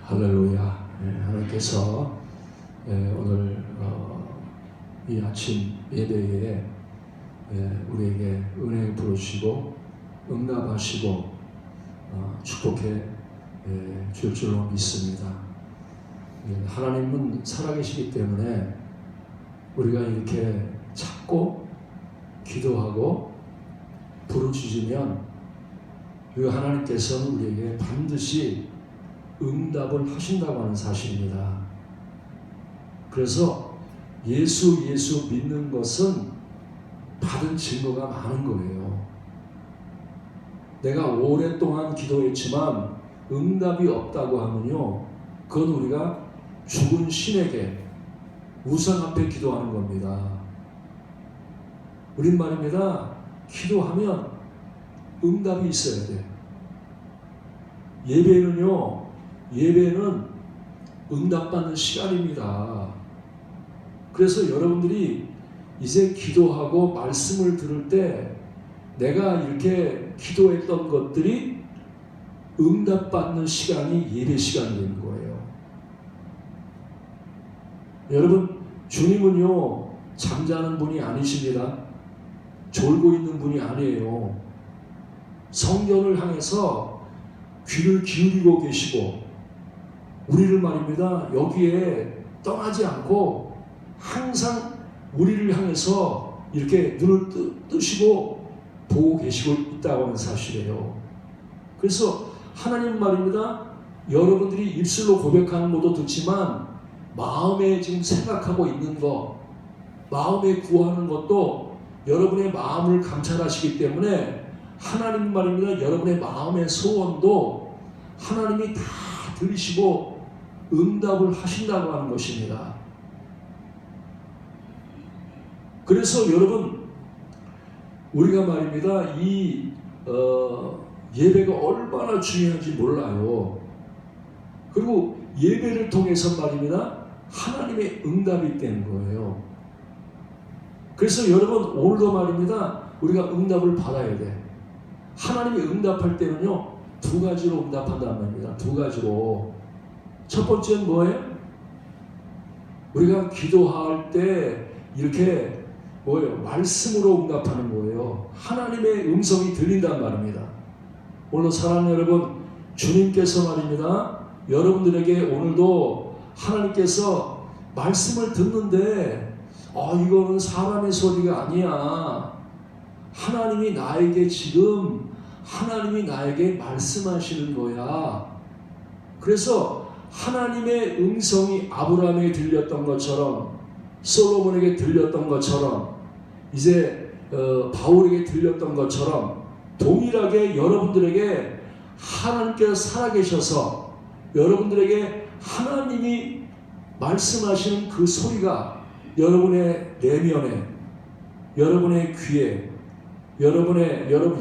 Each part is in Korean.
할렐루야. 하나님께서 오늘 이 아침 예배에 우리에게 은혜 부어주시고 응답하시고 축복해 줄 줄로 믿습니다. 하나님은 살아계시기 때문에 우리가 이렇게 찾고 기도하고 부르짖으면 그 하나님께서는 우리에게 반드시 응답을 하신다고 하는 사실입니다. 그래서 예수 믿는 것은 받은 증거가 많은 거예요. 내가 오랫동안 기도했지만 응답이 없다고 하면요, 그건 우리가 죽은 신에게 우상 앞에 기도하는 겁니다. 우린 말입니다. 기도하면 응답이 있어야 돼. 예배는 응답받는 시간입니다. 그래서 여러분들이 이제 기도하고 말씀을 들을 때 내가 이렇게 기도했던 것들이 응답받는 시간이 예배 시간이 되는 거예요. 여러분, 주님은요 잠자는 분이 아니십니다. 졸고 있는 분이 아니에요. 성전을 향해서 귀를 기울이고 계시고 우리를 말입니다, 여기에 떠나지 않고 항상 우리를 향해서 이렇게 눈을 뜨시고 보고 계시고 있다고 하는 사실이에요. 그래서 하나님 말입니다, 여러분들이 입술로 고백하는 것도 듣지만 마음에 지금 생각하고 있는 것, 마음에 구하는 것도 여러분의 마음을 감찰하시기 때문에 하나님 말입니다, 여러분의 마음의 소원도 하나님이 다 들으시고 응답을 하신다고 하는 것입니다. 그래서 여러분, 우리가 말입니다, 이 예배가 얼마나 중요한지 몰라요. 그리고 예배를 통해서 말입니다, 하나님의 응답이 있다는 거예요. 그래서 여러분, 오늘도 말입니다, 우리가 응답을 받아야 돼. 하나님이 응답할 때는요 두 가지로 응답한단 말입니다. 두 가지로. 첫 번째는 뭐예요? 우리가 기도할 때 이렇게 뭐예요? 말씀으로 응답하는 거예요. 하나님의 음성이 들린단 말입니다. 오늘 사랑하는 여러분, 주님께서 말입니다, 여러분들에게 오늘도 하나님께서 말씀을 듣는데 이거는 사람의 소리가 아니야. 하나님이 나에게 지금 하나님이 나에게 말씀하시는 거야. 그래서 하나님의 음성이 아브라함에게 들렸던 것처럼, 솔로몬에게 들렸던 것처럼, 이제 바울에게 들렸던 것처럼 동일하게 여러분들에게 하나님께서 살아계셔서 여러분들에게 하나님이 말씀하시는 그 소리가 여러분의 내면에, 여러분의 귀에, 여러분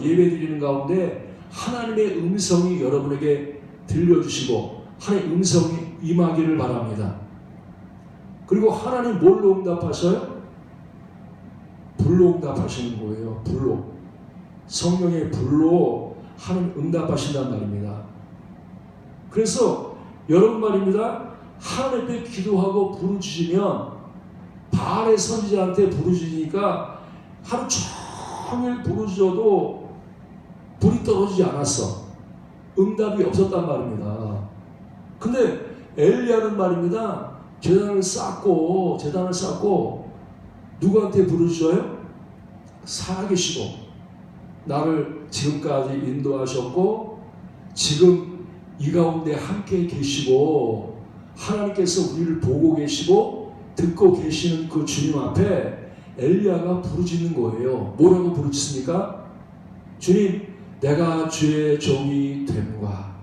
예배 드리는 가운데 하나님의 음성이 여러분에게 들려주시고 하나님의 음성이 임하기를 바랍니다. 그리고 하나님 뭘로 응답하셔요? 불로 응답하시는 거예요. 불로. 성령의 불로 하나님 응답하신단 말입니다. 그래서 여러분 말입니다, 하나님 앞에 기도하고 부르짖으면, 바알의 선지자한테 부르짖으니까 하루 종일 부르짖어도 불이 떨어지지 않았어. 응답이 없었단 말입니다. 근데 엘리야는 말입니다, 제단을 쌓고 누구한테 부르짖어요? 살아계시고 나를 지금까지 인도하셨고 지금 이 가운데 함께 계시고 하나님께서 우리를 보고 계시고 듣고 계시는 그 주님 앞에 엘리야가 부르짖는 거예요. 뭐라고 부르짖습니까? 주님, 내가 주의 종이 됨과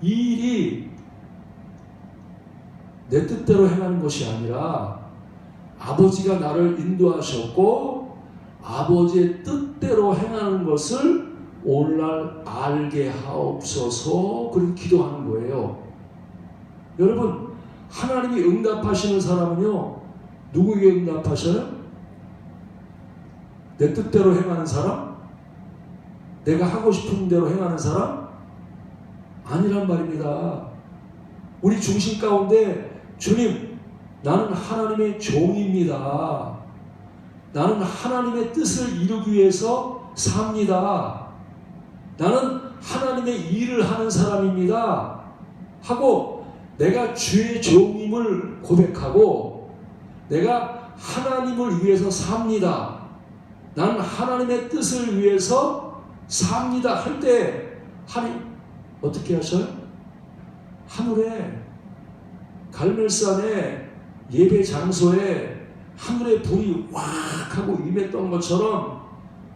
이 일이 내 뜻대로 행하는 것이 아니라 아버지가 나를 인도하셨고 아버지의 뜻대로 행하는 것을 오늘날 알게 하옵소서. 그렇게 기도하는 거예요. 여러분, 하나님이 응답하시는 사람은요 누구에게 응답하셔요? 내 뜻대로 행하는 사람? 내가 하고 싶은 대로 행하는 사람? 아니란 말입니다. 우리 중심 가운데 주님, 나는 하나님의 종입니다. 나는 하나님의 뜻을 이루기 위해서 삽니다. 나는 하나님의 일을 하는 사람입니다. 하고 내가 주의 종임을 고백하고 내가 하나님을 위해서 삽니다. 나는 하나님의 뜻을 위해서 삽니다. 할 때 하나님 어떻게 하셔요? 하늘에 갈멜산의 예배 장소에 하늘의 불이 확 하고 임했던 것처럼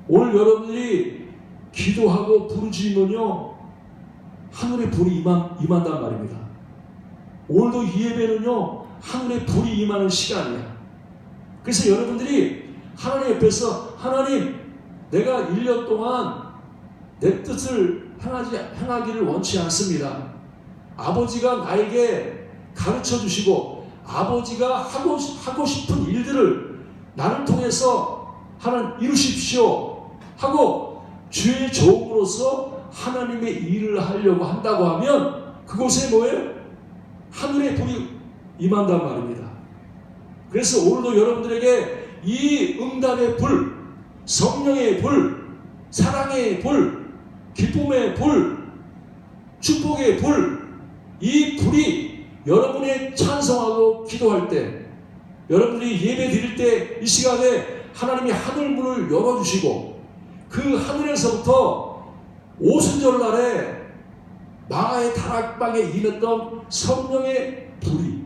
오늘 여러분들이 기도하고 부르짖으면요 하늘의 불이 임한단 말입니다. 오늘도 이 예배는요 하늘의 불이 임하는 시간이야. 그래서 여러분들이 하나님 옆에서 하나님, 내가 1년 동안 내 뜻을 행하기를 원치 않습니다. 아버지가 나에게 가르쳐 주시고 아버지가 하고 싶은 일들을 나를 통해서 하나님 이루십시오 하고 주의 종으로서 하나님의 일을 하려고 한다고 하면 그곳에 뭐예요? 하늘의 불이 임한단 말입니다. 그래서 오늘도 여러분들에게 이 응답의 불, 성령의 불, 사랑의 불, 기쁨의 불, 축복의 불, 이 불이 여러분이 찬송하고 기도할 때, 여러분들이 예배 드릴 때 이 시간에 하나님이 하늘 문을 열어주시고 그 하늘에서부터 오순절날에 마가의 다락방에 임했던 성령의 불이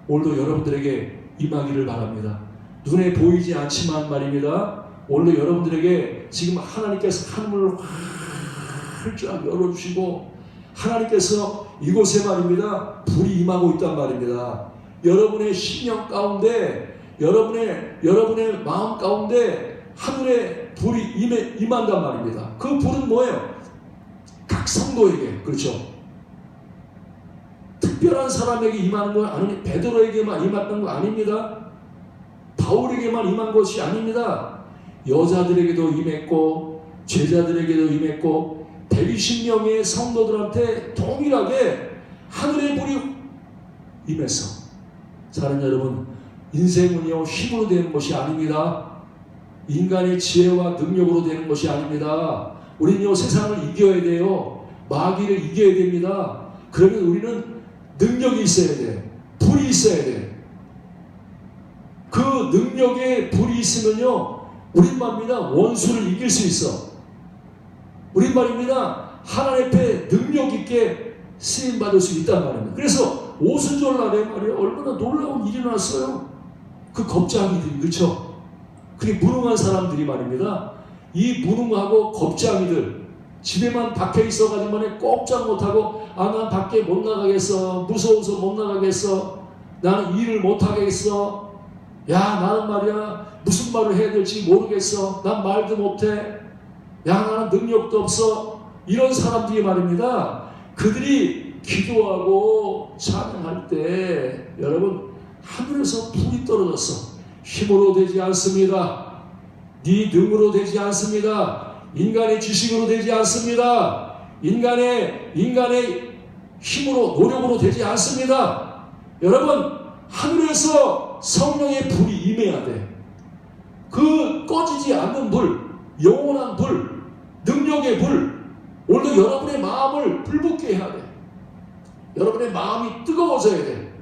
오늘도 여러분들에게 임하기를 바랍니다. 눈에 보이지 않지만 말입니다. 오늘도 여러분들에게 지금 하나님께서 하늘을 활짝 열어주시고 하나님께서 이곳에 말입니다. 불이 임하고 있단 말입니다. 여러분의 심령 가운데 여러분의 마음 가운데 하늘의 불이 임한단 말입니다. 그 불은 뭐예요? 각 성도에게, 그렇죠? 특별한 사람에게 임하는 건 아닙니다. 베드로에게만 임했던 거 아닙니다. 바울에게만 임한 것이 아닙니다. 여자들에게도 임했고 제자들에게도 임했고 120명의 성도들한테 동일하게 하늘의 불이 임해서 사랑하는 여러분, 인생은요 힘으로 되는 것이 아닙니다. 인간의 지혜와 능력으로 되는 것이 아닙니다. 우리는요 세상을 이겨야 돼요. 마귀를 이겨야 됩니다. 그러면 우리는 능력이 있어야 돼. 불이 있어야 돼. 그 능력에 불이 있으면요 우린 말입니다 원수를 이길 수 있어. 우린 말입니다 하나님 앞에 능력 있게 쓰임 받을 수 있단 말입니다. 그래서 오순절날에 말이에요 얼마나 놀라운 일이 났어요. 그 겁쟁이들이, 그렇죠? 그 무능한 사람들이 말입니다. 이 무능하고 겁쟁이들 집에만 박혀 있어가지고만 꼼짝 못하고 난 밖에 못 나가겠어, 무서워서 못 나가겠어, 나는 일을 못 하겠어, 야 나는 말이야 무슨 말을 해야 될지 모르겠어, 난 말도 못해, 야 나는 능력도 없어, 이런 사람들이 말입니다. 그들이 기도하고 찬양할 때 여러분 하늘에서 불이 떨어졌어. 힘으로 되지 않습니다. 네 능으로 되지 않습니다. 인간의 지식으로 되지 않습니다. 인간의 힘으로 노력으로 되지 않습니다. 여러분 하늘에서 성령의 불이 임해야 돼. 그 꺼지지 않는 불, 영원한 불, 능력의 불, 오늘도 여러분의 마음을 불붙게 해야 돼. 여러분의 마음이 뜨거워져야 돼.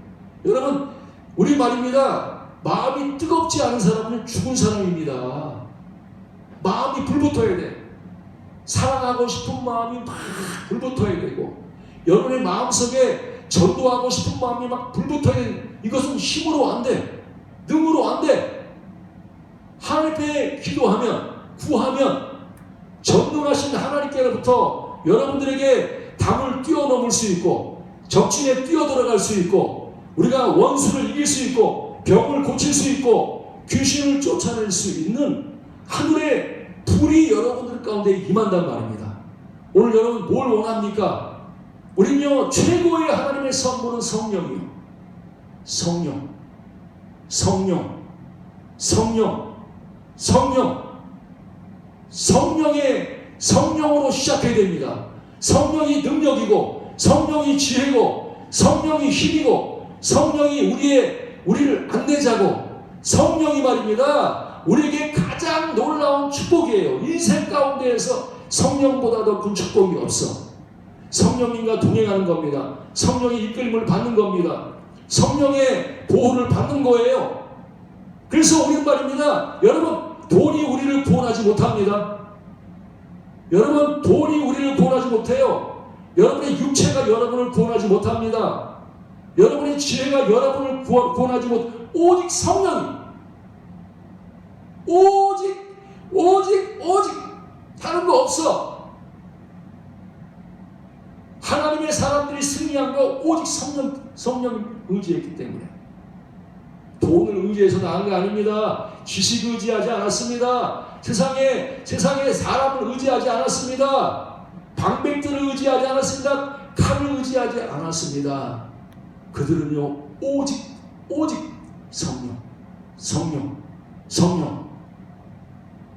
여러분 우리 말입니다. 마음이 뜨겁지 않은 사람은 죽은 사람입니다. 마음이 불붙어야 돼. 사랑하고 싶은 마음이 막 불붙어야 되고 여러분의 마음속에 전도하고 싶은 마음이 막 불붙어야 돼. 이것은 힘으로 안 돼. 능으로 안 돼. 하나님 앞에 기도하면, 구하면 전능하신 하나님께로부터 여러분들에게 담을 뛰어넘을 수 있고 적진에 뛰어들어갈 수 있고 우리가 원수를 이길 수 있고 병을 고칠 수 있고 귀신을 쫓아낼 수 있는 하늘의 불이 여러분들 가운데 임한단 말입니다. 오늘 여러분 뭘 원합니까? 우리는요 최고의 하나님의 선물은 성령이요. 성령, 성령, 성령, 성령, 성령으로 시작해야 됩니다. 성령이 능력이고 성령이 지혜고 성령이 힘이고 성령이 우리를 안내자고 성령이 말입니다. 우리에게 가장 놀라운 축복이에요. 인생 가운데에서 성령보다 더 큰 축복이 없어. 성령님과 동행하는 겁니다. 성령의 이끌림을 받는 겁니다. 성령의 보호를 받는 거예요. 그래서 우리는 말입니다. 여러분, 돈이 우리를 구원하지 못합니다. 여러분, 돈이 우리를 구원하지 못해요. 여러분의 육체가 여러분을 구원하지 못합니다. 여러분의 지혜가 여러분을 구원하지 못. 오직 성령이, 오직 다른 거 없어. 하나님의 사람들이 승리한 거 오직 성령을 의지했기 때문에. 돈을 의지해서 나은 게 아닙니다. 지식 의지하지 않았습니다. 세상에 사람을 의지하지 않았습니다. 방백들을 의지하지 않았습니다. 칼을 의지하지 않았습니다. 그들은요, 오직 성령.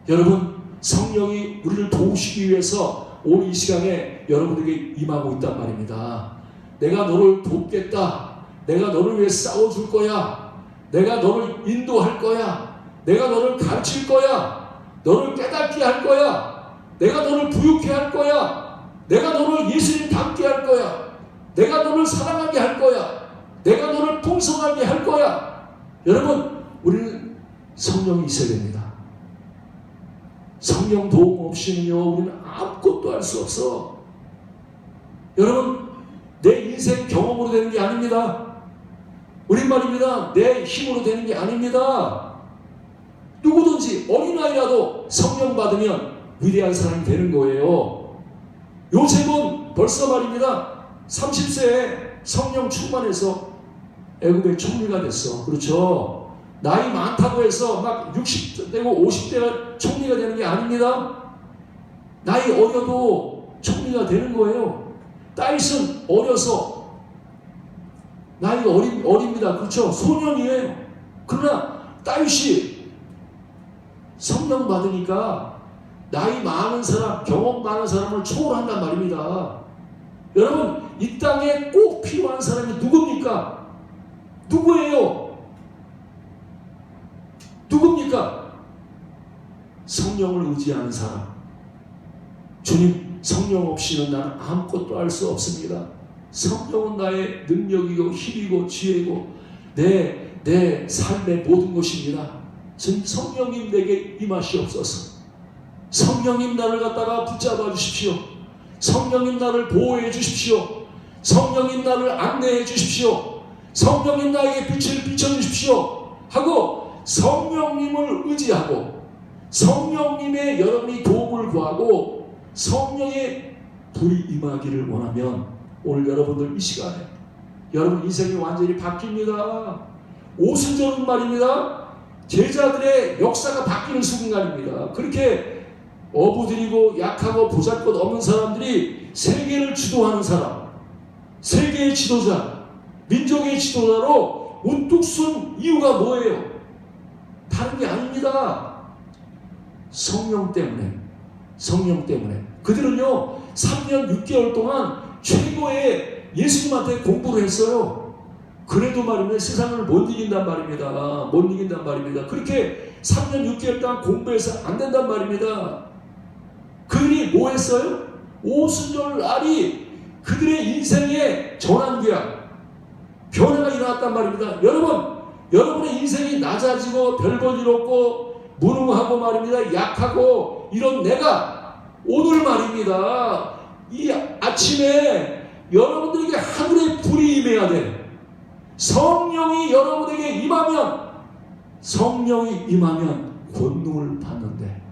여러분, 성령이 우리를 도우시기 위해서 오늘 이 시간에 여러분에게 임하고 있단 말입니다. 내가 너를 돕겠다. 내가 너를 위해 싸워줄 거야. 내가 너를 인도할 거야. 내가 너를 가르칠 거야. 너를 깨닫게 할 거야. 내가 너를 부유케 할 거야. 내가 너를 예수님 닮게 할 거야. 내가 너를 사랑하게 할 거야. 내가 너를 풍성하게 할 거야. 여러분, 우리는 성령이 있어야 됩니다. 성령 도움 없이는요, 우리는 아무것도 할 수 없어. 여러분, 내 인생 경험으로 되는 게 아닙니다. 우린 말입니다. 내 힘으로 되는 게 아닙니다. 누구든지 어린아이라도 성령 받으면 위대한 사람이 되는 거예요. 요셉은 벌써 말입니다. 30세에 성령 충만해서 애굽의 총리가 됐어. 그렇죠? 나이 많다고 해서 막 60대고 50대가 총리가 되는 게 아닙니다. 나이 어려도 총리가 되는 거예요. 다윗은 어려서 나이가 어립니다. 그렇죠? 소년이에요. 그러나 다윗이 성령 받으니까 나이 많은 사람, 경험 많은 사람을 초월한단 말입니다. 여러분, 이 땅에 꼭 필요한 사람이 누굽니까? 누구예요? 성령을 의지하는 사람. 주님, 성령 없이는 나는 아무것도 할 수 없습니다. 성령은 나의 능력이고 힘이고 지혜고 내 삶의 모든 것입니다. 성령님 내게 임하시옵소서. 성령님 나를 갖다가 붙잡아 주십시오. 성령님 나를 보호해 주십시오. 성령님 나를 안내해 주십시오. 성령님 나에게 빛을 비춰주십시오 하고 성령님을 의지하고 성령님의 여러분이 도움을 구하고 성령의 불이 임하기를 원하면 오늘 여러분들 이 시간에 여러분 인생이 완전히 바뀝니다. 오순절은 말입니다. 제자들의 역사가 바뀌는 순간입니다. 그렇게 어부들이고 약하고 보잘것 없는 사람들이 세계를 주도하는 사람, 세계의 지도자, 민족의 지도자로 우뚝 선 이유가 뭐예요? 다른 게 아닙니다. 성령 때문에. 그들은요 3년 6개월 동안 최고의 예수님한테 공부를 했어요. 그래도 말입니다. 세상을 못 이긴단 말입니다. 그렇게 3년 6개월 동안 공부해서 안 된단 말입니다. 그들이 뭐 했어요? 오순절 날이 그들의 인생의 전환기야. 변화가 일어났단 말입니다. 여러분의 인생이 낮아지고 별볼일 없고 무능하고 말입니다. 약하고 이런 내가 오늘 말입니다. 이 아침에 여러분들에게 하늘의 불이 임해야 돼. 성령이 여러분에게 임하면 권능을 받는데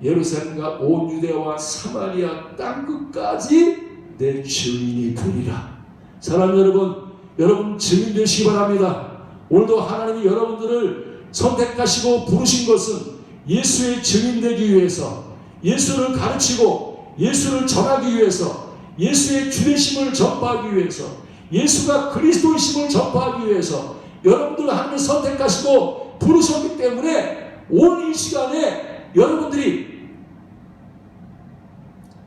예루살렘과 온 유대와 사마리아 땅끝까지 내 증인이 되리라. 사랑하는 여러분 증인 되시기 바랍니다. 오늘도 하나님이 여러분들을 선택하시고 부르신 것은 예수의 증인 되기 위해서, 예수를 가르치고 예수를 전하기 위해서, 예수의 주되심을 전파하기 위해서, 예수가 그리스도이심을 전파하기 위해서 여러분들을 하나님이 선택하시고 부르셨기 때문에 오늘 이 시간에 여러분들이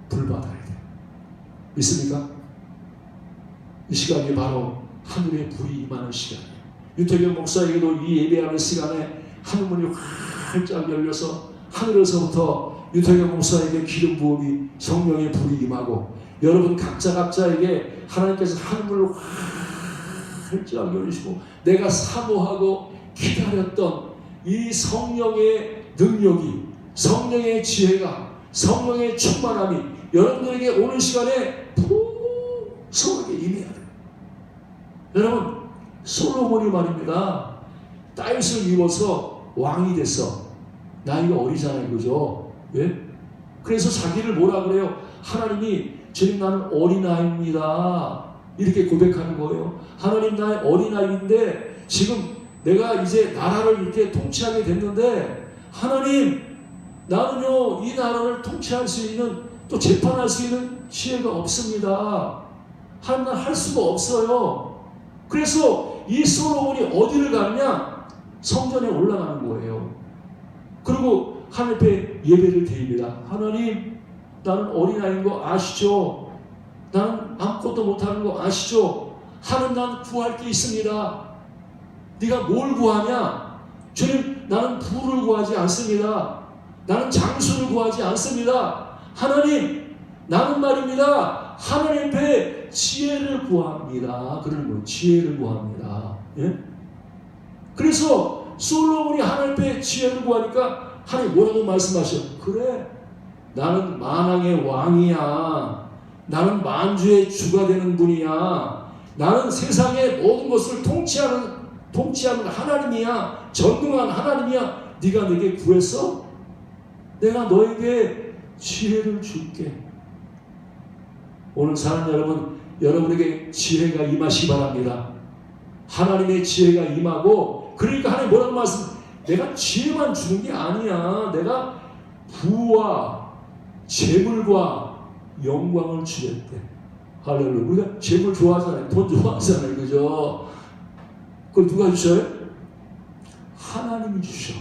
불 받아야 돼요. 믿습니까? 이 시간이 바로 하늘의 불이 임하는 시간이에요. 유태경 목사에게도 이 예배하는 시간에 하늘문이 활짝 열려서 하늘에서부터 유태경 목사에게 기름 부음이 성령의 불이 임하고 여러분 각자에게 하나님께서 하늘문을 활짝 열리시고 내가 사모하고 기다렸던 이 성령의 능력이 성령의 지혜가 성령의 충만함이 여러분들에게 오는 시간에 풍성하게 임해야 돼요. 여러분 솔로몬이 말입니다. 다윗을 이루어서 왕이 됐어. 나이가 어리잖아요. 그죠? 예? 그래서 자기를 뭐라 그래요? 하나님이 지금 나는 어린아이입니다. 이렇게 고백하는 거예요. 하나님 나의 어린아이인데 지금 내가 이제 나라를 이렇게 통치하게 됐는데 하나님 나는요 이 나라를 통치할 수 있는 또 재판할 수 있는 지혜가 없습니다. 하나님 난 할 수가 없어요. 그래서 이 솔로몬이 어디를 가느냐? 성전에 올라가는 거예요. 그리고 하나님 앞에 예배를 드립니다. 하나님 나는 어린아이인 거 아시죠? 나는 아무것도 못하는 거 아시죠? 하나님 난 구할 게 있습니다. 네가 뭘 구하냐? 주님 나는 부를 구하지 않습니다. 나는 장수를 구하지 않습니다. 하나님 나는 말입니다. 하나님 앞에 지혜를 구합니다. 그러는 거예요. 지혜를 구합니다. 예? 그래서 솔로몬이 하나님 앞에 지혜를 구하니까 하나님 뭐라고 말씀하셔? 그래 나는 만왕의 왕이야. 나는 만주의 주가 되는 분이야. 나는 세상의 모든 것을 통치하는 하나님이야. 전능한 하나님이야. 네가 내게 구했어? 내가 너에게 지혜를 줄게. 오늘 사는 여러분, 여러분에게 지혜가 임하시기 바랍니다. 하나님의 지혜가 임하고 그러니까 하나님 뭐라고 말씀? 내가 지혜만 주는 게 아니야. 내가 부와 재물과 영광을 주겠대. 할렐루야. 우리가 재물 좋아하잖아요. 돈 좋아하잖아요. 그죠? 그걸 누가 주셔요? 하나님이 주셔.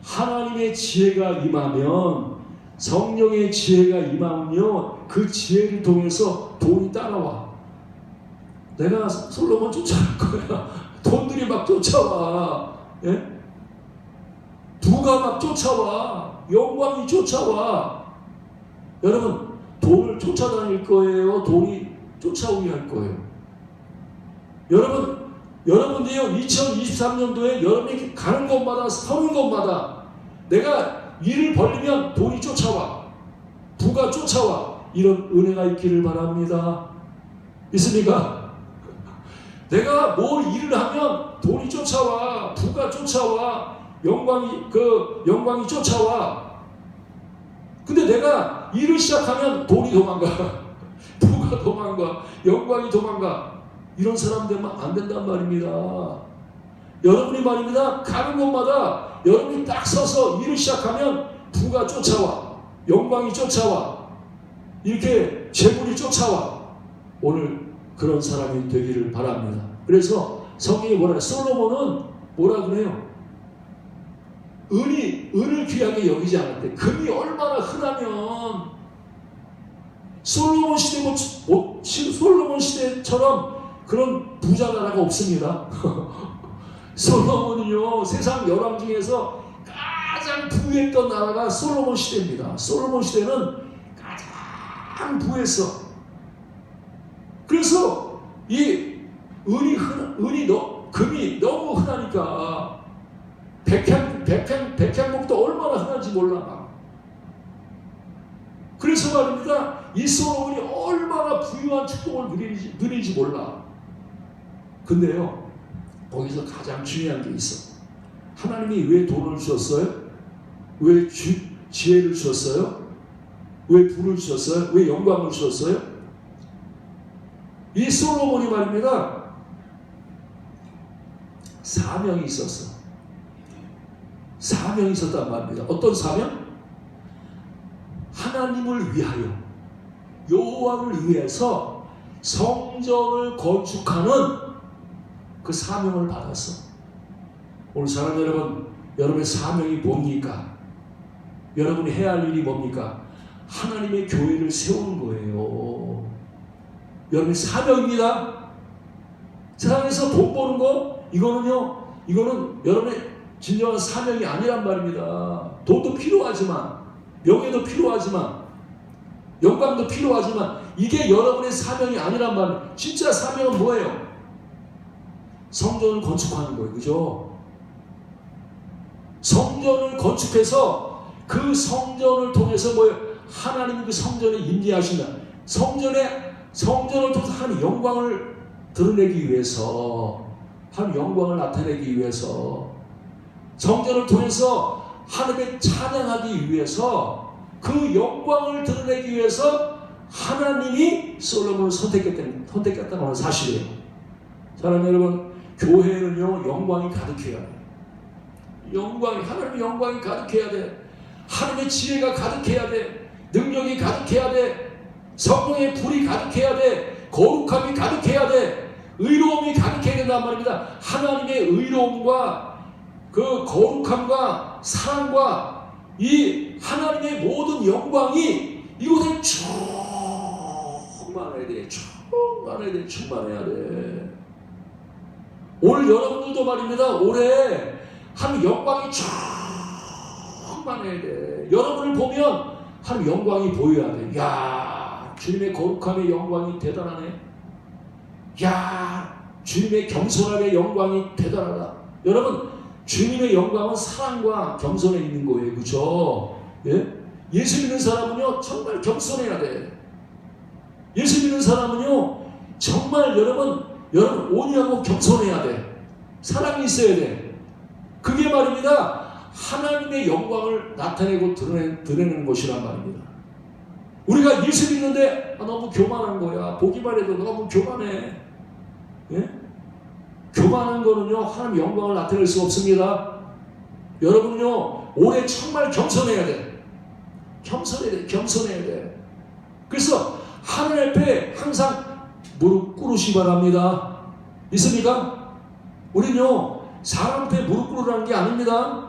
하나님의 지혜가 임하면 성령의 지혜가 임하면 그 지혜를 통해서 돈이 따라와. 내가 솔로몬 쫓아갈 거야. 돈들이 막 쫓아와. 예? 부가 막 쫓아와. 영광이 쫓아와. 여러분 돈을 쫓아다닐 거예요? 돈이 쫓아오게 할 거예요? 여러분들이요 2023년도에 여러분이 가는 곳마다 서는 곳마다 내가 일을 벌리면 돈이 쫓아와. 부가 쫓아와. 이런 은혜가 있기를 바랍니다. 있습니까? 내가 뭘 일을 하면 돈이 쫓아와. 부가 쫓아와. 영광이 쫓아와. 근데 내가 일을 시작하면 돈이 도망가. 부가 도망가. 영광이 도망가. 이런 사람 되면 안 된단 말입니다. 여러분이 말입니다. 가는 곳마다 여러분이 딱 서서 일을 시작하면 부가 쫓아와. 영광이 쫓아와. 이렇게 재물이 쫓아와. 오늘 그런 사람이 되기를 바랍니다. 그래서 성경이 뭐라 해요? 솔로몬은 뭐라 그래요? 은을 귀하게 여기지 않았대. 금이 얼마나 흔하면 솔로몬 시대처럼 그런 부자 나라가 없습니다. 솔로몬은요 세상 열왕 중에서 가장 부유했던 나라가 솔로몬 시대입니다. 솔로몬 시대는 가장 부유했어. 그래서 이 금이 너무 흔하니까 백향목도 얼마나 흔한지 몰라. 그래서 말입니다. 이 솔로몬이 얼마나 부유한 축복을 누리는지 몰라. 근데요 거기서 가장 중요한 게 있어. 하나님이 왜 돈을 주셨어요? 왜 지혜를 주셨어요? 왜 부를 주셨어요? 왜 영광을 주셨어요? 이 솔로몬이 말입니다. 사명이 있었어. 사명이 있었단 말입니다. 어떤 사명? 하나님을 위하여 여호와를 위해서 성전을 건축하는 그 사명을 받았어. 오늘 사랑하는 여러분, 여러분의 사명이 뭡니까? 여러분이 해야 할 일이 뭡니까? 하나님의 교회를 세우는 거예요. 여러분의 사명입니다. 세상에서 돈 버는 거 이거는 여러분의 진정한 사명이 아니란 말입니다. 돈도 필요하지만, 명예도 필요하지만, 영광도 필요하지만 이게 여러분의 사명이 아니란 말이에요. 진짜 사명은 뭐예요? 성전을 건축하는 거예요. 그죠? 성전을 건축해서 그 성전을 통해서 뭐예요? 하나님이 그 성전에 임재하신다. 성전을 통해서 하나님 영광을 드러내기 위해서, 하나님 영광을 나타내기 위해서, 성전을 통해서 하나님의 찬양하기 위해서, 그 영광을 드러내기 위해서 하나님이 솔로몬을 선택했다는 건 사실이에요. 사랑하는 여러분, 교회는요 영광이 가득해야 돼. 하나님의 영광이 가득해야 돼. 하나님의 지혜가 가득해야 돼. 능력이 가득해야 돼. 성령의 불이 가득해야 돼. 거룩함이 가득해야 돼. 의로움이 가득해야 된단 말입니다. 하나님의 의로움과 그 거룩함과 사랑과 이 하나님의 모든 영광이 이곳에 충만해야 돼. 충만해야 돼. 오늘 여러분들도 말입니다. 올해 하나님 영광이 충만해야 돼. 여러분을 보면 하나님 영광이 보여야 돼. 야, 주님의 거룩함의 영광이 대단하네. 야, 주님의 겸손함의 영광이 대단하다. 여러분, 주님의 영광은 사랑과 겸손에 있는 거예요. 그렇죠? 예수 믿는 사람은요 정말 겸손해야 돼. 예수 믿는 사람은요 정말 여러분 온유하고 겸손해야 돼. 사랑이 있어야 돼. 그게 말입니다. 하나님의 영광을 나타내고 드러내는 것이란 말입니다. 우리가 예수 믿는데 너무 교만한 거야. 보기만 해도 너무 교만해. 교만한 거는요 하나님 영광을 나타낼 수 없습니다. 여러분은요 올해 정말 겸손해야 돼. 겸손해야 돼. 그래서 하나님 앞에 항상 무릎 꿇으시 바랍니다. 있습니까? 우리는요 사람 앞에 무릎 꿇으라는 게 아닙니다.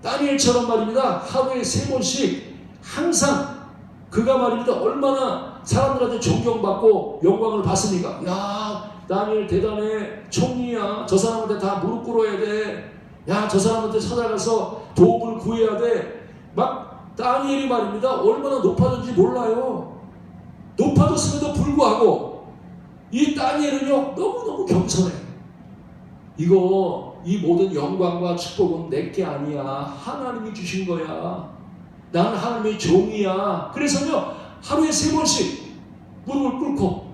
다니엘처럼 말입니다. 하루에 3번씩 항상 그가 말입니다. 얼마나 사람들한테 존경받고 영광을 받습니까? 야, 다니엘 대단해. 총리야. 저 사람한테 다 무릎 꿇어야 돼. 야, 저 사람한테 찾아가서 도움을 구해야 돼. 막 다니엘이 말입니다. 얼마나 높아졌는지 몰라요. 높아졌음에도 불구하고 이 다니엘은요 너무너무 겸손해. 이 모든 영광과 축복은 내게 아니야. 하나님이 주신 거야. 나는 하나님의 종이야. 그래서요 하루에 3번씩 무릎을 꿇고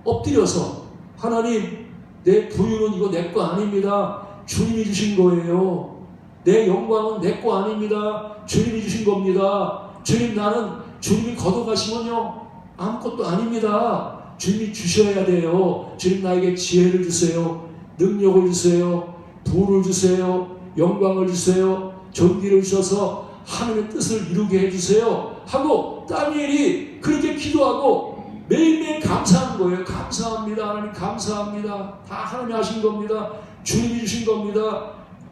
엎드려서 하나님, 내 부유는 이거 내 거 아닙니다. 주님이 주신 거예요. 내 영광은 내 거 아닙니다. 주님이 주신 겁니다. 주님, 나는 주님이 걷어가시면요 아무것도 아닙니다. 주님이 주셔야 돼요. 주님, 나에게 지혜를 주세요. 능력을 주세요. 부를 주세요. 영광을 주세요. 존귀를 주셔서 하나님의 뜻을 이루게 해주세요 하고 다니엘이 그렇게 기도하고 매일매일 감사하는 거예요. 감사합니다. 하나님 감사합니다. 다 하나님이 하신 겁니다. 주님이 주신 겁니다.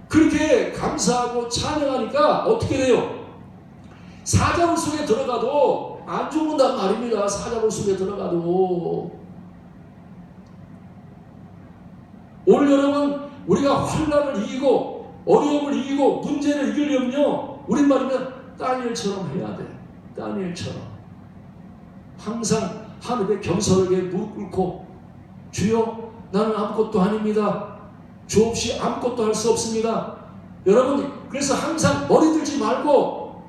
그렇게 감사하고 찬양하니까 어떻게 돼요? 사자굴 속에 들어가도 안 죽는단 말입니다. 사자굴 속에 들어가도. 오늘 여러분, 우리가 환난을 이기고 어려움을 이기고 문제를 이기려면요 우린 말이면 다니엘처럼 해야 돼. 다니엘처럼 항상 하늘에 겸손하게 무릎 꿇고 주여, 나는 아무것도 아닙니다. 주 없이 아무것도 할 수 없습니다. 여러분, 그래서 항상 머리 들지 말고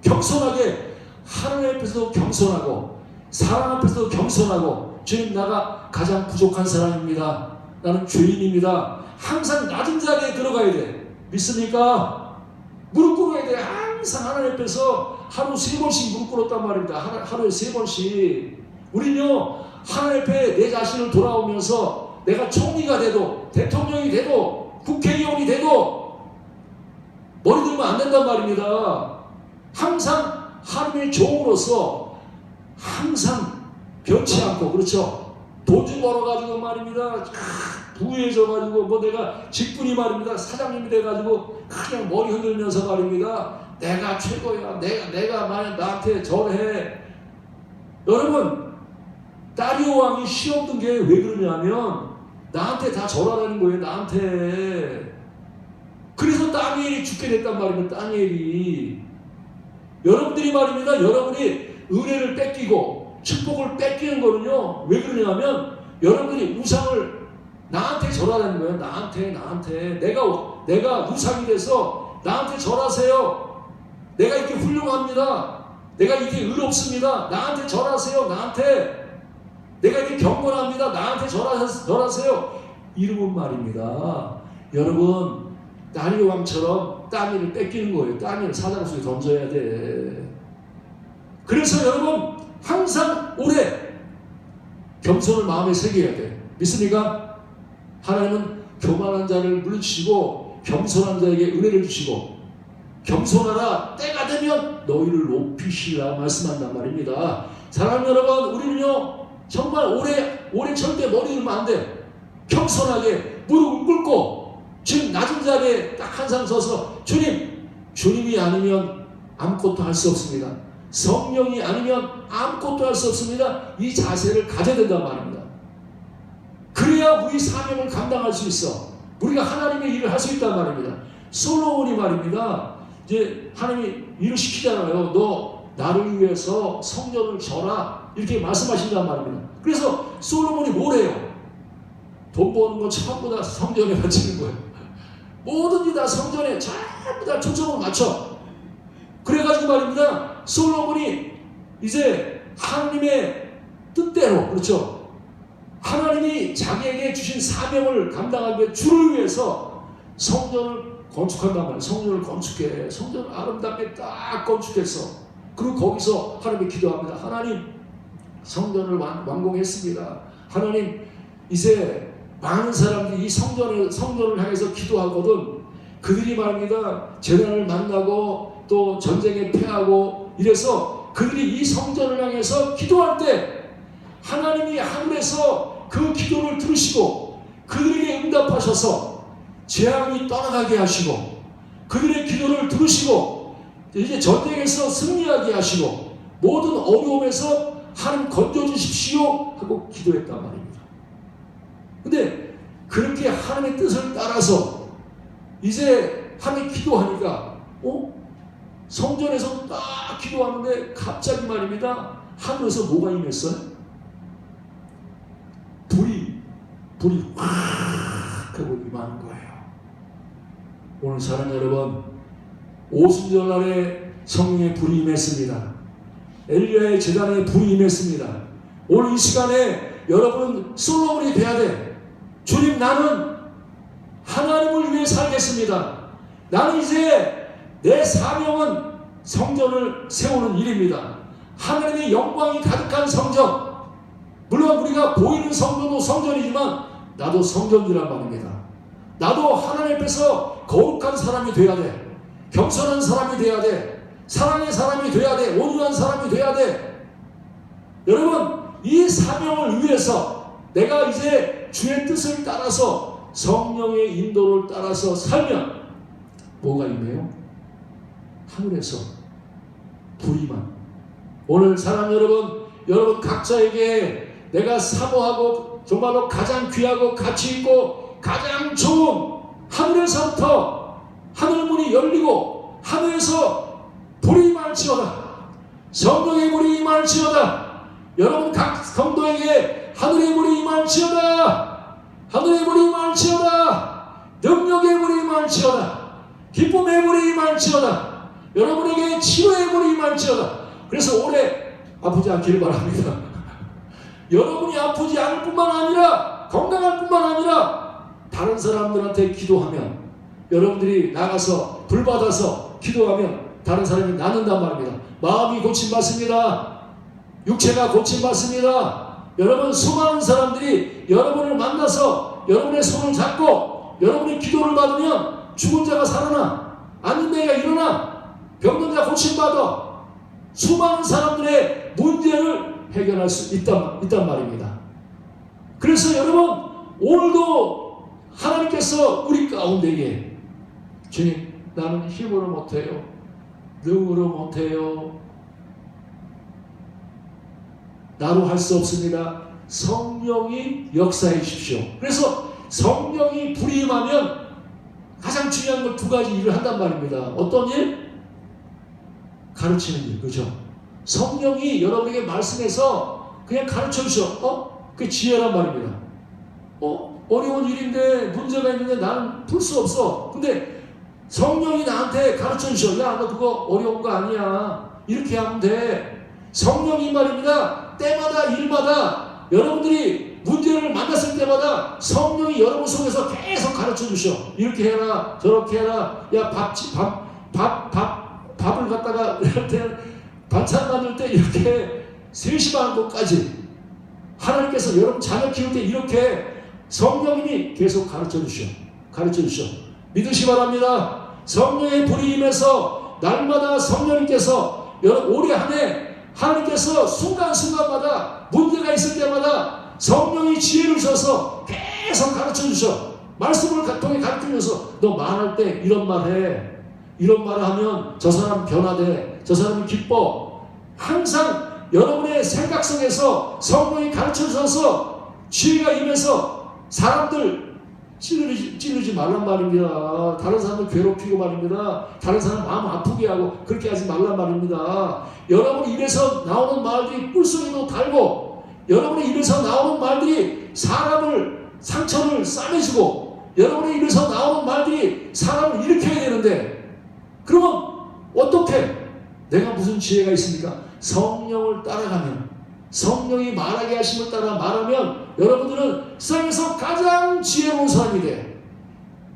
겸손하게 하나님 앞에서도 겸손하고 사람 앞에서도 겸손하고 주님, 나가 가장 부족한 사람입니다. 나는 죄인입니다. 항상 낮은 자리에 들어가야 돼. 믿습니까? 무릎 꿇어야 돼. 항상 하나님 앞에서 하루 3번씩 무릎 꿇었단 말입니다. 하루에 3번씩. 우리는요 하나님 앞에 내 자신을 돌아오면서 내가 총리가 돼도 대통령이 돼도 국회의원이 돼도 머리 들면 안 된단 말입니다. 항상 하나님의 종으로서 항상 변치 않고, 그렇죠? 돈 좀 벌어가지고 말입니다. 부유해져가지고 뭐 내가 직분이 말입니다. 사장님이 돼가지고 그냥 머리 흔들면서 말입니다. 내가 최고야. 내가 만약 나한테 절해. 여러분, 다리오 왕이 시험든 게 왜 그러냐면 나한테 다 절하라는 거예요. 나한테. 그래서 다니엘이 죽게 됐단 말입니다. 다니엘이. 여러분들이 말입니다. 여러분이 은혜를 뺏기고 축복을 뺏기는 거는요. 왜 그러냐면 여러분들이 우상을 나한테 절하라는 거예요. 나한테. 내가 우상이 돼서 나한테 절하세요. 내가 이렇게 훌륭합니다. 내가 이렇게 의롭습니다. 나한테 절하세요. 나한테. 내가 이렇게 경건합니다. 나한테 절하세요. 이러면 말입니다. 여러분, 다니엘 왕처럼 다니엘을 뺏기는 거예요. 다니엘을 사자굴 속에 던져야 돼. 그래서 여러분, 항상 오래 겸손을 마음에 새겨야 돼. 믿습니까? 하나님은 교만한 자를 물리치시고 겸손한 자에게 은혜를 주시고 겸손하라 때가 되면 너희를 높이시라 말씀한단 말입니다. 사랑하는 여러분, 우리는요 정말 오래 절대 머리 들면 안 돼. 겸손하게 무릎을 꿇고 지금 낮은 자리에 딱 한 사람 서서 주님이 아니면 아무것도 할 수 없습니다. 성령이 아니면 아무것도 할 수 없습니다. 이 자세를 가져야 된단 말입니다. 그래야 우리 사명을 감당할 수 있어. 우리가 하나님의 일을 할 수 있단 말입니다. 솔로몬이 말입니다. 이제 하나님이 일을 시키잖아요. 너 나를 위해서 성전을 져라. 이렇게 말씀하신단 말입니다. 그래서 솔로몬이 뭘 해요? 돈 버는 거 전부 다 성전에 바치는 거예요. 뭐든지 다 성전에 전부 다 초점을 맞춰. 그래가지고 말입니다. 솔로몬이 이제 하나님의 뜻대로, 그렇죠? 하나님이 자기에게 주신 사명을 감당하기 위해 주를 위해서 성전을 건축한단 말이에요. 성전을 건축해. 성전을 아름답게 딱 건축했어. 그리고 거기서 하나님께 기도합니다. 하나님, 성전을 완공했습니다. 하나님, 이제 많은 사람들이 이 성전을 향해서 기도하거든. 그들이 말입니다. 재난을 만나고 또 전쟁에 패하고 이래서 그들이 이 성전을 향해서 기도할 때 하나님이 하늘에서 그 기도를 들으시고 그들에게 응답하셔서 재앙이 떠나가게 하시고 그들의 기도를 들으시고 이제 전쟁에서 승리하게 하시고 모든 어려움에서 하나님 건져주십시오 하고 기도했단 말입니다. 근데 그렇게 하나님의 뜻을 따라서 이제 하나님 기도하니까 성전에서 딱 기도하는데 갑자기 말입니다. 하늘에서 뭐가 임했어요? 불이 확 하고 임하는 거예요. 오늘 사랑하는 여러분, 오순절날에 성령의 불이 임했습니다. 엘리야의 제단에 불이 임했습니다. 오늘 이 시간에 여러분은 솔로몬이 돼야 돼. 주님, 나는 하나님을 위해 살겠습니다. 나는 이제 내 사명은 성전을 세우는 일입니다. 하나님의 영광이 가득한 성전. 물론 우리가 보이는 성전도 성전이지만 나도 성전이란 말입니다. 나도 하나님 앞에서 거룩한 사람이 돼야 돼. 겸손한 사람이 돼야 돼. 사랑의 사람이 돼야 돼. 온유한 사람이 돼야 돼. 여러분, 이 사명을 위해서 내가 이제 주의 뜻을 따라서 성령의 인도를 따라서 살면 뭐가 있네요? 하늘에서 불이만. 오늘 사랑 여러분 각자에게 내가 사모하고 정말로 가장 귀하고 가치 있고 가장 좋은 하늘에서부터 하늘문이 열리고 하늘에서 불이 임할지어다. 성령의 불이 임할지어다. 여러분 각 성도에게 하늘의 불이 임할지어다. 하늘의 불이 임할지어다. 능력의 불이 임할지어다. 기쁨의 불이 임할지어다. 여러분에게 치료의 불이 임할지어다. 그래서 오래 아프지 않기를 바랍니다. 여러분이 아프지 않을 뿐만 아니라 건강할 뿐만 아니라 다른 사람들한테 기도하면 여러분들이 나가서 불받아서 기도하면 다른 사람이 낫는단 말입니다. 마음이 고침받습니다. 육체가 고침받습니다. 여러분, 수많은 사람들이 여러분을 만나서 여러분의 손을 잡고 여러분의 기도를 받으면 죽은 자가 살아나, 앉은 데가 일어나, 병든 자 고침받아. 수많은 사람들의 문제를 해결할 수 있단 말입니다. 그래서 여러분, 오늘도 하나님께서 우리 가운데에 주님, 나는 힘으로 못해요. 능으로 못해요. 나로 할 수 없습니다. 성령이 역사해 주십시오. 그래서 성령이 불이 임하면 가장 중요한 걸 두 가지 일을 한단 말입니다. 어떤 일? 가르치는 일, 그죠? 성령이 여러분에게 말씀해서 그냥 가르쳐 주셔. 그게 지혜란 말입니다. 어려운 일인데 문제가 있는데 나는 풀 수 없어. 근데 성령이 나한테 가르쳐 주셔. 야, 너 그거 어려운 거 아니야. 이렇게 하면 돼. 성령이 말입니다. 때마다 일마다 여러분들이 문제를 만났을 때마다 성령이 여러분 속에서 계속 가르쳐 주셔. 이렇게 해라, 저렇게 해라. 야, 밥을 갖다가 이럴 때 반찬 만들 때 이렇게 세심한 것까지 하나님께서 여러분 자녀 키울 때 이렇게 성령님이 계속 가르쳐 주셔. 믿으시 바랍니다. 성령의 불이 임해서 날마다 성령님께서 올해 한 해 하나님께서 순간순간마다 문제가 있을 때마다 성령이 지혜를 주셔서 계속 가르쳐 주셔. 말씀을 통해 가르쳐 주셔서 너 말할 때 이런 말 해. 이런 말을 하면 저 사람 변화돼. 저 사람이 기뻐. 항상 여러분의 생각 속에서 성령이 가르쳐 주셔서 지혜가 임해서 사람들 찌르지 말란 말입니다. 다른 사람을 괴롭히고 말입니다. 다른 사람 마음 아프게 하고 그렇게 하지 말란 말입니다. 여러분 입에서 나오는 말들이 뿔소리도 달고 여러분의 입에서 나오는 말들이 사람을 상처를 싸매주고 여러분의 입에서 나오는 말들이 사람을 일으켜야 되는데 그러면 어떻게 내가 무슨 지혜가 있습니까? 성령을 따라가면 성령이 말하게 하심을 따라 말하면 여러분들은 세상에서 가장 지혜로운 사람이 돼.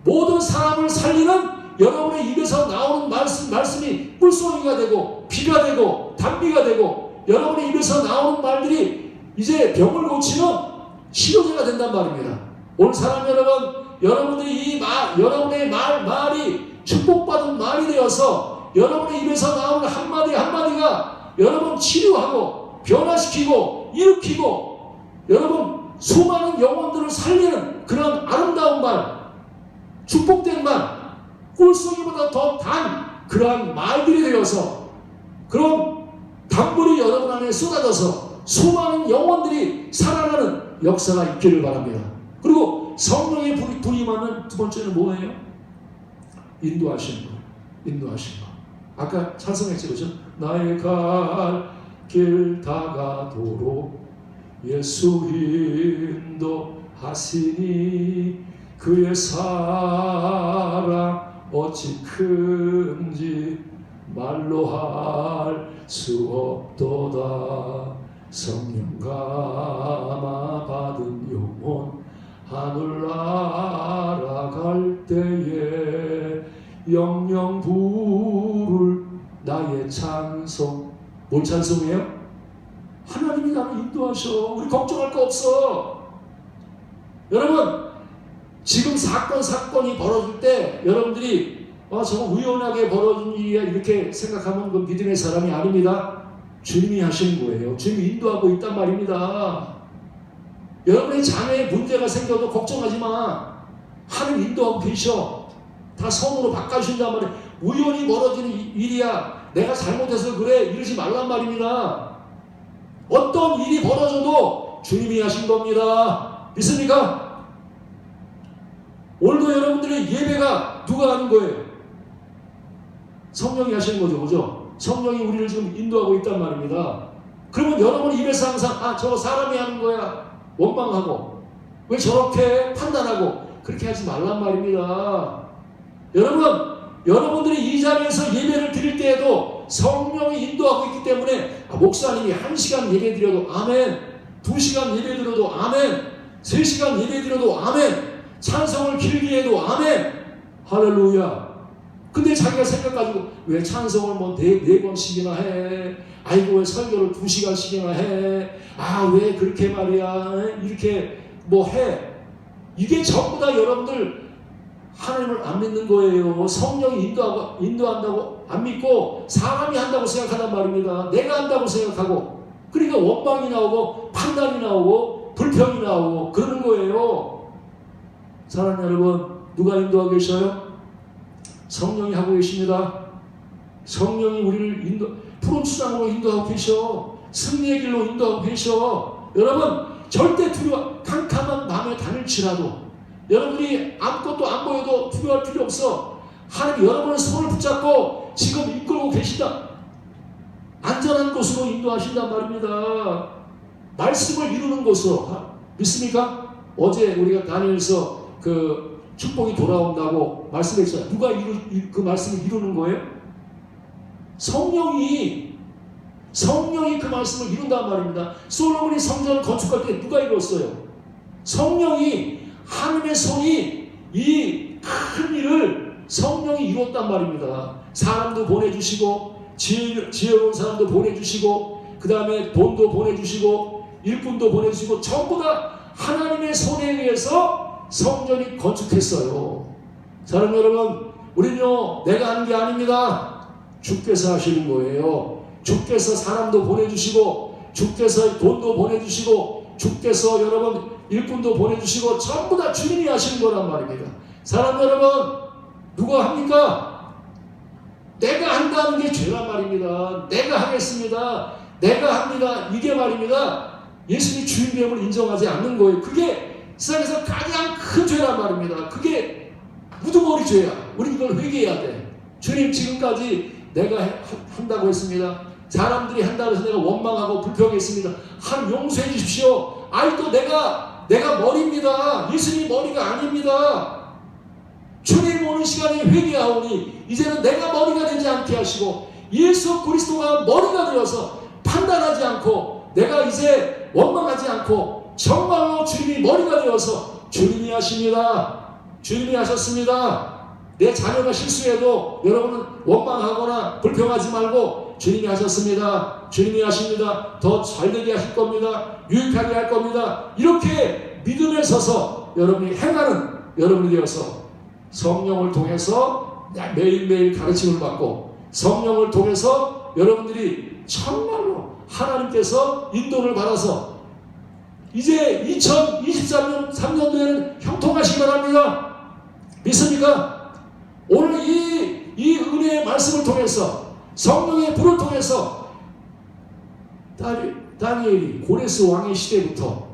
모든 사람을 살리는 여러분의 입에서 나오는 말씀이 뿔소리가 되고 비가 되고 단비가 되고 여러분의 입에서 나오는 말들이 이제 병을 고치는 치료제가 된단 말입니다. 오늘 사람 여러분들이 여러분의 말이 축복받은 말이 되어서 여러분의 입에서 나오는 한마디 한마디가 여러분 치료하고 변화시키고 일으키고 여러분 수많은 영혼들을 살리는 그런 아름다운 말, 축복된 말, 꿀송이보다 더 단 그러한 말들이 되어서 그런 단물이 여러분 안에 쏟아져서 수많은 영혼들이 살아나는 역사가 있기를 바랍니다. 그리고 성령의 불이 임하는 두 번째는 뭐예요? 인도하시는 거. 아까 찬송했죠, 그죠? 나의 갈 길 다가도록 예수 인도하시니 그의 사랑 어찌 큰지 말로 할 수 없도다. 성령 감화 받은 영혼 하늘 날아갈 때에 영영 부를 나의 찬송. 뭘 찬송해요? 하나님이 나를 인도하셔. 우리 걱정할 거 없어. 여러분 지금 사건이 벌어질 때 여러분들이 저거 우연하게 벌어진 일이야 이렇게 생각하면 그 믿음의 사람이 아닙니다. 주님이 하시는 거예요. 주님이 인도하고 있단 말입니다. 여러분의 자녀에 문제가 생겨도 걱정하지 마. 하나님 인도하고 계셔. 다 선으로 바꿔주신단 말이에요. 우연히 벌어지는 일이야. 내가 잘못해서 그래 이러지 말란 말입니다. 어떤 일이 벌어져도 주님이 하신 겁니다. 믿습니까? 오늘도 여러분들의 예배가 누가 하는 거예요? 성령이 하시는 거죠, 그죠? 성령이 우리를 지금 인도하고 있단 말입니다. 그러면 여러분 입에서 항상 저거 사람이 하는 거야 원망하고 왜 저렇게 판단하고 그렇게 하지 말란 말입니다. 여러분들이 이 자리에서 예배를 드릴 때에도 성령이 인도하고 있기 때문에 목사님이 1시간 예배 드려도 아멘, 2시간 예배 드려도 아멘, 3시간 예배 드려도 아멘, 찬송을 길게 해도 아멘, 할렐루야. 근데 자기가 생각 가지고 왜 찬송을 뭐 네 번씩이나 해? 아이고 왜 설교를 2시간씩이나 해? 왜 그렇게 말이야? 이렇게 뭐 해? 이게 전부 다 여러분들 하나님을 안 믿는 거예요. 성령이 인도한다고 안 믿고 사람이 한다고 생각하단 말입니다. 내가 한다고 생각하고 그러니까 원망이 나오고 판단이 나오고 불평이 나오고 그러는 거예요. 사랑하는 여러분, 누가 인도하고 계셔요? 성령이 하고 계십니다. 성령이 우리를 푸른 수장으로 인도하고 계셔. 승리의 길로 인도하고 계셔. 여러분 절대 캄캄한 밤에 다닐지라도 여러분이 아무것도 안 보여도 두려워할 필요 없어. 하나님 여러분의 손을 붙잡고 지금 이끌고 계시다. 안전한 곳으로 인도하신단 말입니다. 말씀을 이루는 곳으로. 믿습니까? 어제 우리가 다니엘서 그 축복이 돌아온다고 말씀했어요. 누가 그 말씀을 이루는 거예요? 성령이 그 말씀을 이룬단 말입니다. 솔로몬이 성전을 건축할 때 누가 이뤘어요? 성령이, 하나님의 손이 이 큰 일을 성령이 이뤘단 말입니다. 사람도 보내주시고 지혜로운 사람도 보내주시고 그 다음에 돈도 보내주시고 일꾼도 보내주시고 전부 다 하나님의 손에 의해서 성전이 건축했어요. 사랑하는 여러분, 우리는요 내가 하는 게 아닙니다. 주께서 하시는 거예요. 주께서 사람도 보내주시고 주께서 돈도 보내주시고 주께서 여러분 일꾼도 보내주시고 전부 다 주님이 하시는 거란 말입니다. 사랑하는 여러분, 누가 합니까? 내가 한다는 게 죄란 말입니다. 내가 하겠습니다. 내가 합니다. 이게 말입니다. 예수님이 주인됨을 인정하지 않는 거예요. 그게 세상에서 가장 큰 죄란 말입니다. 그게 우두머리 죄야. 우리 이걸 회개해야 돼. 주님 지금까지 내가 한다고 했습니다. 사람들이 한다고 해서 내가 원망하고 불평했습니다. 하나님 용서해 주십시오. 아직도 내가 머리입니다. 예수님이 머리가 아닙니다. 주님 오는 시간에 회개하오니 이제는 내가 머리가 되지 않게 하시고 예수 그리스도가 머리가 되어서 판단하지 않고 내가 이제 원망하지 않고 정말로 주님이 머리가 되어서 주님이 하십니다. 주님이 하셨습니다. 내 자녀가 실수해도 여러분은 원망하거나 불평하지 말고 주님이 하셨습니다. 주님이 하십니다. 더 잘되게 하실 겁니다. 유익하게 할 겁니다. 이렇게 믿음에 서서 여러분이 행하는 여러분이 되어서 성령을 통해서 매일매일 가르침을 받고 성령을 통해서 여러분들이 정말로 하나님께서 인도를 받아서 이제 2023년도에는 형통하시기 바랍니다. 믿습니까? 오늘 이 은혜의 말씀을 통해서 성령의 불을 통해서 다니엘이 고레스 왕의 시대부터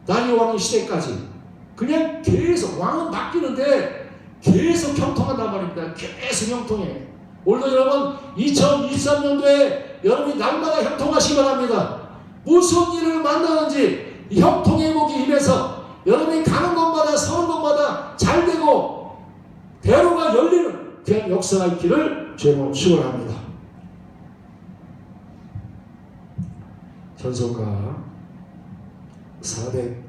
다니엘 왕의 시대까지 그냥 계속 왕은 바뀌는데 계속 형통한단 말입니다. 계속 형통해. 오늘도 여러분 2023년도에 여러분이 날마다 형통하시기 바랍니다. 무슨 일을 만나는지 형통의 복이 임해서 여러분이 가는 곳마다 서는 곳마다 잘되고 대로가 열리는 그런 역사가 있기를 주님으로 축원합니다. 전송가 400